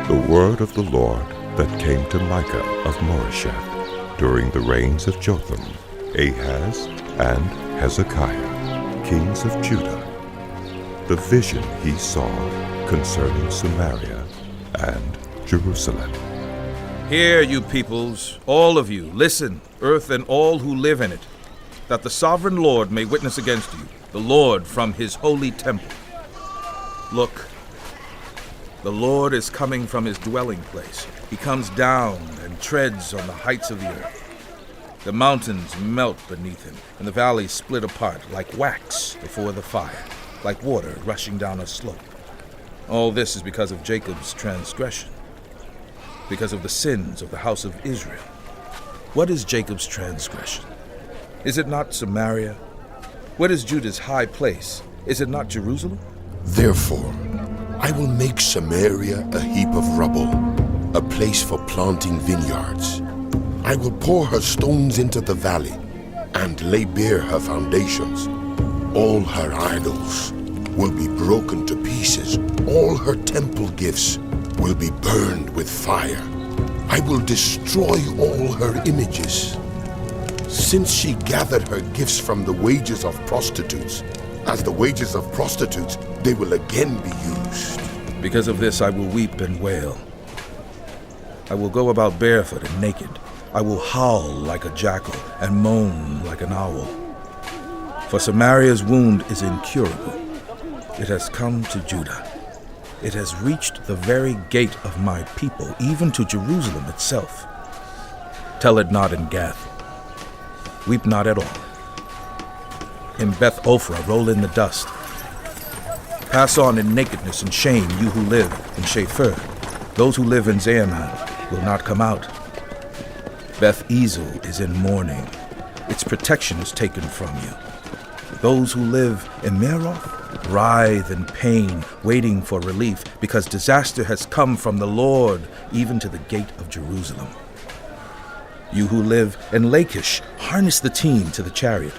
The word of the Lord that came to Micah of Moresheth during the reigns of Jotham, Ahaz, and Hezekiah, kings of Judah. The vision he saw concerning Samaria and Jerusalem. Hear, you peoples, all of you, listen, earth and all who live in it, that the sovereign Lord may witness against you, the Lord from his holy temple. Look, the Lord is coming from his dwelling place. He comes down and treads on the heights of the earth. The mountains melt beneath him, and the valleys split apart like wax before the fire, like water rushing down a slope. All this is because of Jacob's transgression, because of the sins of the house of Israel. What is Jacob's transgression? Is it not Samaria? What is Judah's high place? Is it not Jerusalem? Therefore, I will make Samaria a heap of rubble, a place for planting vineyards. I will pour her stones into the valley and lay bare her foundations. All her idols will be broken to pieces. All her temple gifts will be burned with fire. I will destroy all her images. Since she gathered her gifts from the wages of prostitutes, as the wages of prostitutes, they will again be used. Because of this I will weep and wail. I will go about barefoot and naked. I will howl like a jackal and moan like an owl. For Samaria's wound is incurable. It has come to Judah. It has reached the very gate of my people, even to Jerusalem itself. Tell it not in Gath. Weep not at all. In Beth Ophrah roll in the dust. Pass on in nakedness and shame, you who live in Shapher. Those who live in Zaanan will not come out. Beth Ezel is in mourning. Its protection is taken from you. Those who live in Meroth writhe in pain, waiting for relief, because disaster has come from the Lord, even to the gate of Jerusalem. You who live in Lachish, harness the team to the chariot.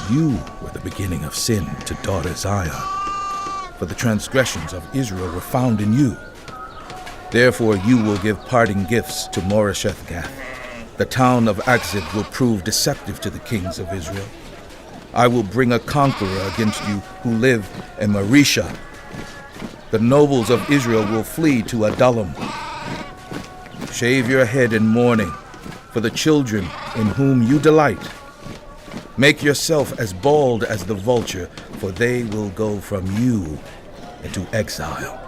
You were the beginning of sin to daughter Zion, for the transgressions of Israel were found in you. Therefore you will give parting gifts to Moresheth Gath. The town of Akzib will prove deceptive to the kings of Israel. I will bring a conqueror against you who live in Marisha. The nobles of Israel will flee to Adullam. Shave your head in mourning for the children in whom you delight. Make yourself as bald as the vulture, for they will go from you into exile.